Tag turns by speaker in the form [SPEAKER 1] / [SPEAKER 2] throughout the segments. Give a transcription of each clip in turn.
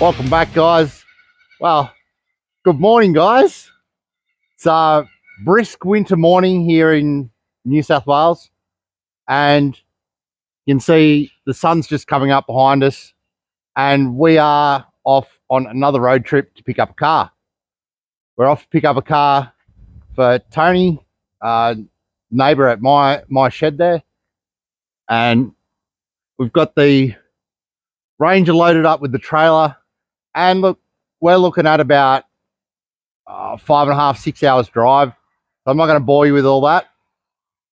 [SPEAKER 1] Welcome back, guys. Well, good morning, guys. It's a brisk winter morning here in New South Wales, and you can see the sun's just coming up behind us, and we are off on another road trip to pick up a car. We're off to pick up a car for Tony, neighbour at my shed there, and we've got the Ranger loaded up with the trailer. And look, we're looking at about 5.5, 6 hours drive. So I'm not going to bore you with all that.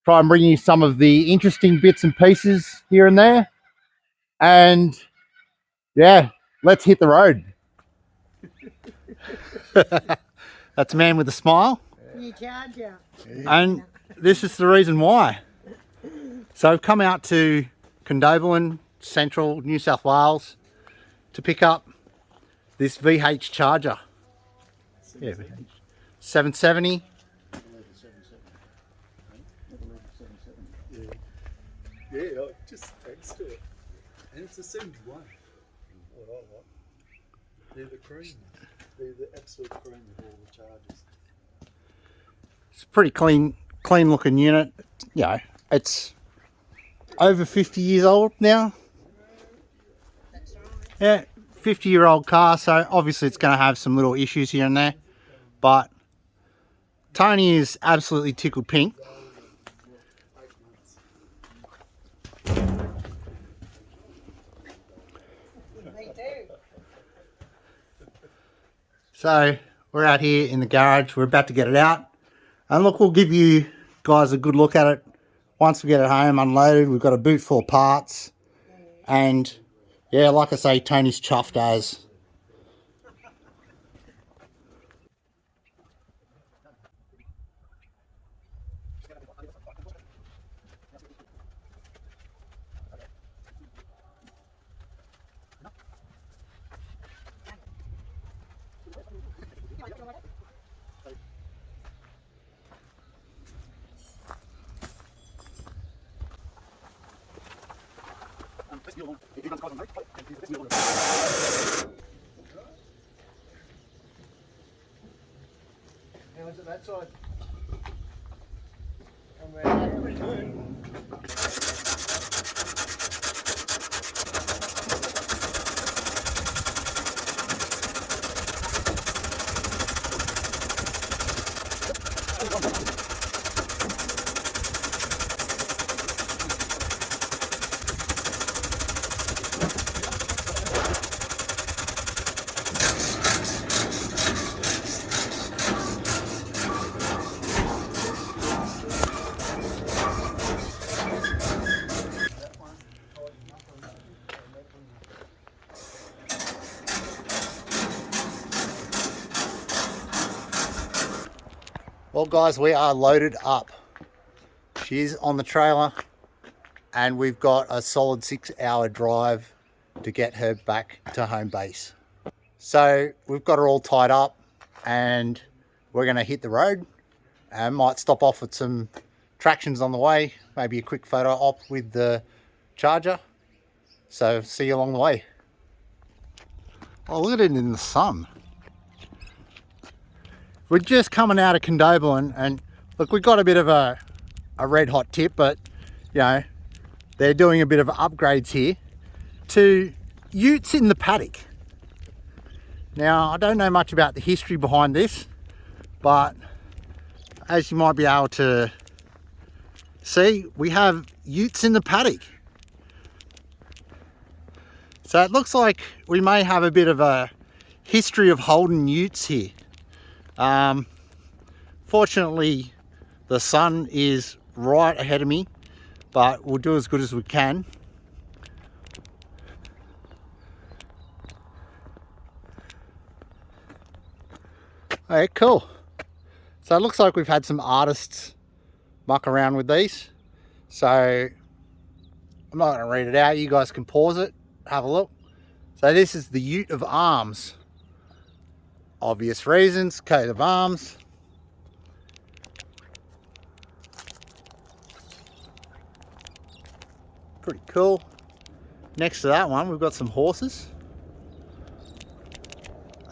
[SPEAKER 1] Try and bring you some of the interesting bits and pieces here and there. And yeah, let's hit the road. That's a man with a smile.
[SPEAKER 2] New Charger.
[SPEAKER 1] And this is the reason why. So I've come out to Condobolin, central New South Wales, to pick up this VH Charger. Yeah, 770.
[SPEAKER 3] Yeah, just thanks to it. And it's a 71. What I like. They're the cream. They're the absolute cream of all the Chargers.
[SPEAKER 1] It's a pretty clean looking unit. You know, it's over 50 years old now.
[SPEAKER 2] That's right.
[SPEAKER 1] Yeah, 50-year-old car, so obviously it's going to have some little issues here and there. But Tony is absolutely tickled pink.
[SPEAKER 2] They do.
[SPEAKER 1] So we're out here in the garage. We're about to get it out. And look, we'll give you guys a good look at it once we get it home, unloaded. We've got a boot full of parts. And yeah, like I say, Tony's chuffed as.
[SPEAKER 3] How is it that side?
[SPEAKER 1] Well, guys, we are loaded up. She's on the trailer, and we've got a solid 6-hour drive to get her back to home base. So we've got her all tied up, and we're going to hit the road and might stop off at some tractions on the way, maybe a quick photo op with the Charger. So see you along the way. Oh, look at it in the sun. We're just coming out of Condobolin, and look, we've got a bit of a red hot tip, but you know, they're doing a bit of upgrades here to utes in the paddock. Now, I don't know much about the history behind this, but as you might be able to see, we have utes in the paddock. So it looks like we may have a bit of a history of Holden Utes here. Fortunately, the sun is right ahead of me, but we'll do as good as we can. Okay, cool. So it looks like we've had some artists muck around with these. So I'm not going to read it out. You guys can pause it, have a look. So this is the Ute of Arms. Obvious reasons, coat of arms. Pretty cool. Next to that one, we've got some horses.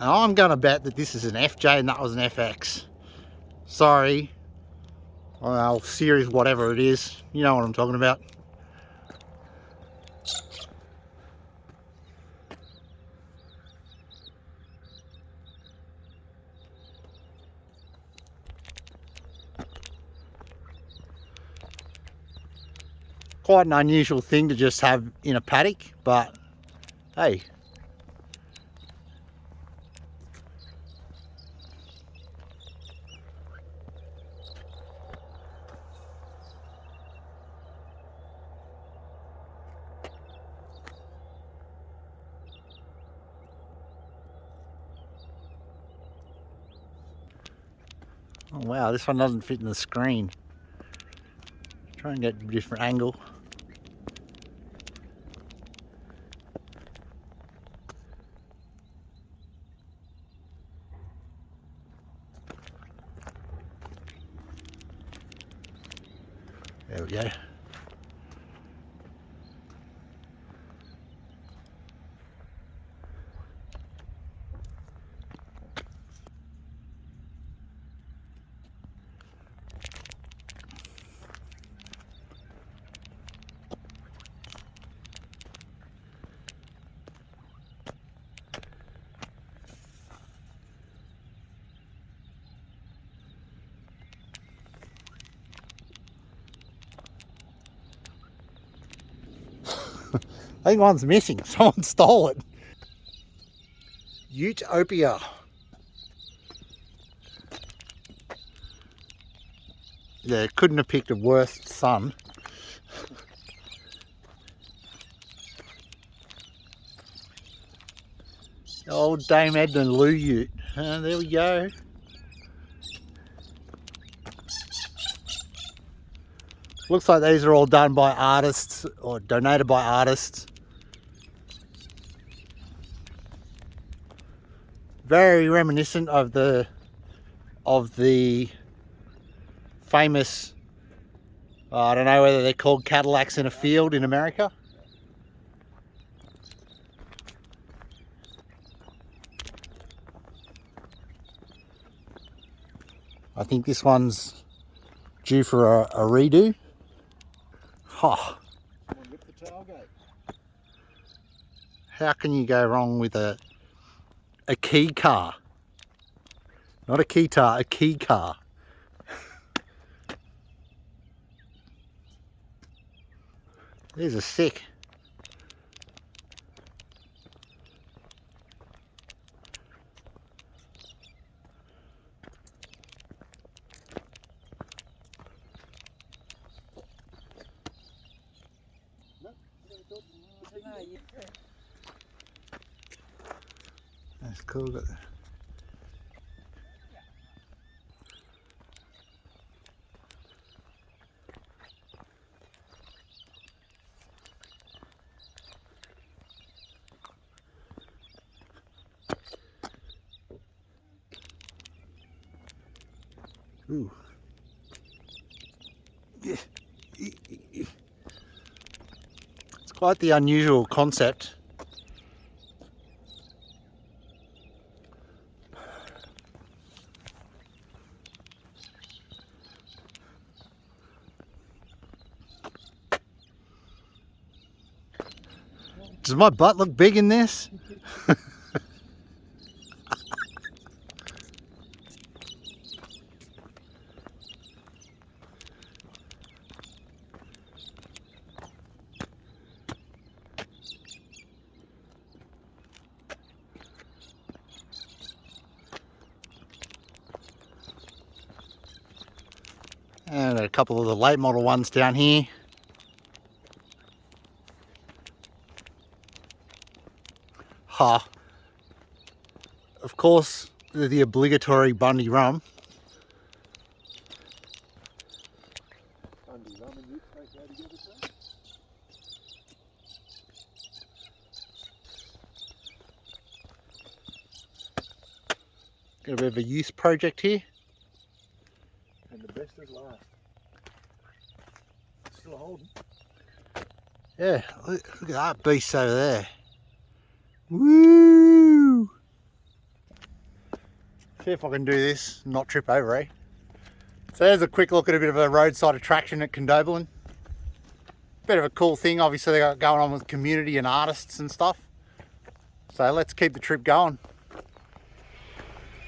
[SPEAKER 1] And I'm going to bet that this is an FJ and that was an FX. Sorry. Well, series whatever it is. You know what I'm talking about. Quite an unusual thing to just have in a paddock, but hey. Oh wow, this one doesn't fit in the screen. Try and get a different angle. There we go. I think one's missing. Someone stole it. Utopia. Yeah, couldn't have picked a worse son. Old Dame Edna Lou Ute. There we go. Looks like these are all done by artists or donated by artists. Very reminiscent of the famous, I don't know whether they're called Cadillacs in a field in America. I think this one's due for a redo. Oh.
[SPEAKER 3] Rip the tailgate.
[SPEAKER 1] How can you go wrong with a key car? Not a keytar, a key car. These are sick. That's cool. Got the... Ooh. It's quite the unusual concept. Does my butt look big in this? And a couple of the late model ones down here. Ha. Of course, the obligatory Bundy rum.
[SPEAKER 3] Bundy rum and Utes don't go together, so?
[SPEAKER 1] Got a bit of a youth project here.
[SPEAKER 3] And the best is last. Still holding.
[SPEAKER 1] Yeah, look at that beast over there. Woo! See if I can do this and not trip over, eh? So there's a quick look at a bit of a roadside attraction at Condobolin. Bit of a cool thing, obviously they got going on with community and artists and stuff. So let's keep the trip going.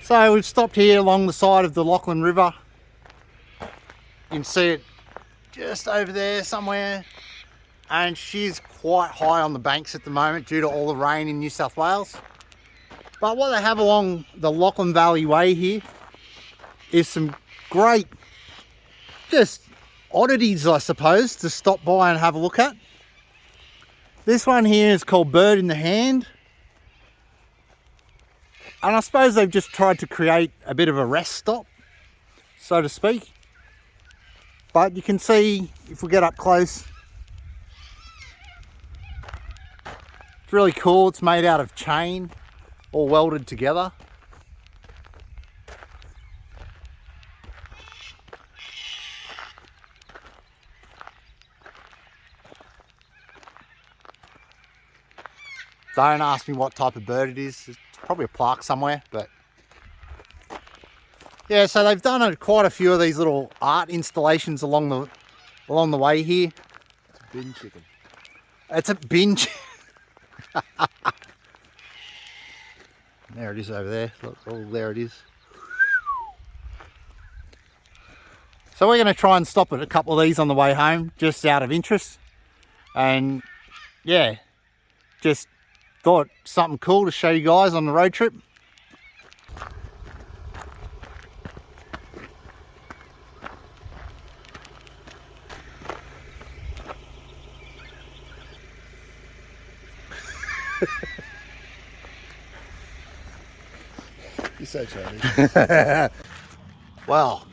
[SPEAKER 1] So we've stopped here along the side of the Lachlan River. You can see it just over there somewhere. And she's quite high on the banks at the moment due to all the rain in New South Wales. But what they have along the Lachlan Valley Way here is some great, just oddities, I suppose, to stop by and have a look at. This one here is called Bird in the Hand. And I suppose they've just tried to create a bit of a rest stop, so to speak. But you can see, if we get up close, it's really cool. It's made out of chain, all welded together. Don't ask me what type of bird it is. It's probably a plaque somewhere, but yeah. So they've done quite a few of these little art installations along the way here.
[SPEAKER 3] It's a bin chicken.
[SPEAKER 1] It's a bin. There it is over there. Look, oh, there it is. So we're going to try and stop at a couple of these on the way home, just out of interest, and yeah, just thought something cool to show you guys on the road trip.
[SPEAKER 3] You're so charming.
[SPEAKER 1] Well,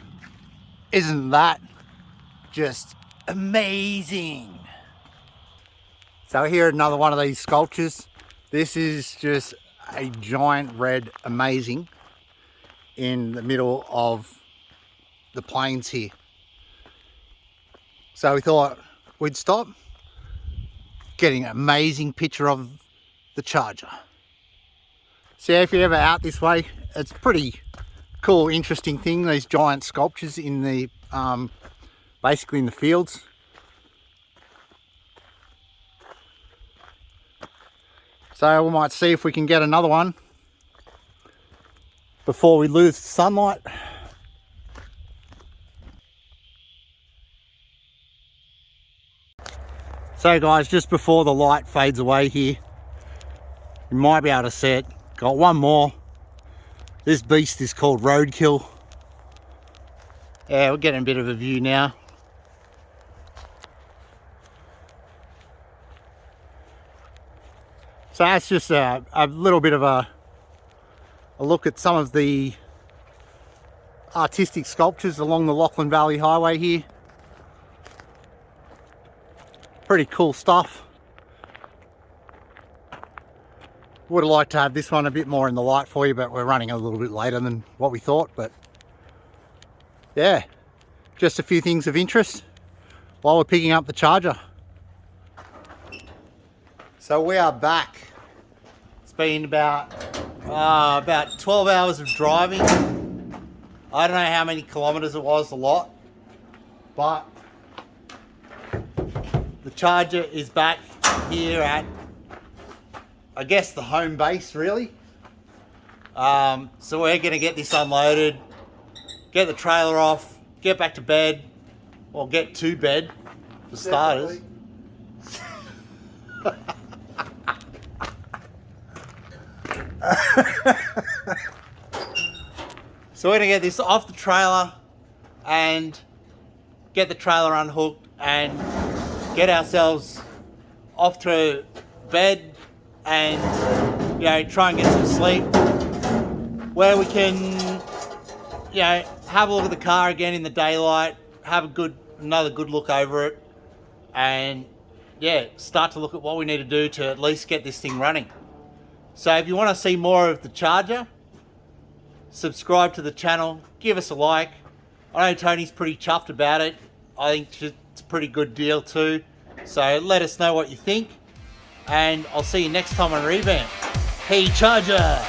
[SPEAKER 1] isn't that just amazing? So here another one of these sculptures. This is just a giant red amazing in the middle of the plains here. So we thought we'd stop, getting an amazing picture of the Charger. So if you're ever out this way, it's a pretty cool, interesting thing, these giant sculptures in the, basically in the fields. So we might see if we can get another one before we lose the sunlight. So guys, just before the light fades away here, you might be able to see it. Got one more. This beast is called Roadkill. Yeah, we're getting a bit of a view now. So that's just a little bit of a look at some of the artistic sculptures along the Lachlan Valley Highway here. Pretty cool stuff. Would have liked to have this one a bit more in the light for you, but we're running a little bit later than what we thought. But yeah, just a few things of interest while we're picking up the Charger. So we are back. It's been about 12 hours of driving. I don't know how many kilometers it was, a lot, but the Charger is back here at, I guess, the home base really. So we're going to get this unloaded, get the trailer off, get back to bed, or get to bed for starters. So we're going to get this off the trailer and get the trailer unhooked and get ourselves off to bed and, you know, try and get some sleep where we can, you know, have a look at the car again in the daylight, have another good look over it, and yeah, start to look at what we need to do to at least get this thing running. So if you want to see more of the Charger, subscribe to the channel, give us a like. I know Tony's pretty chuffed about it. I think it's a pretty good deal too. So let us know what you think, and I'll see you next time on Revamp. Hey Charger!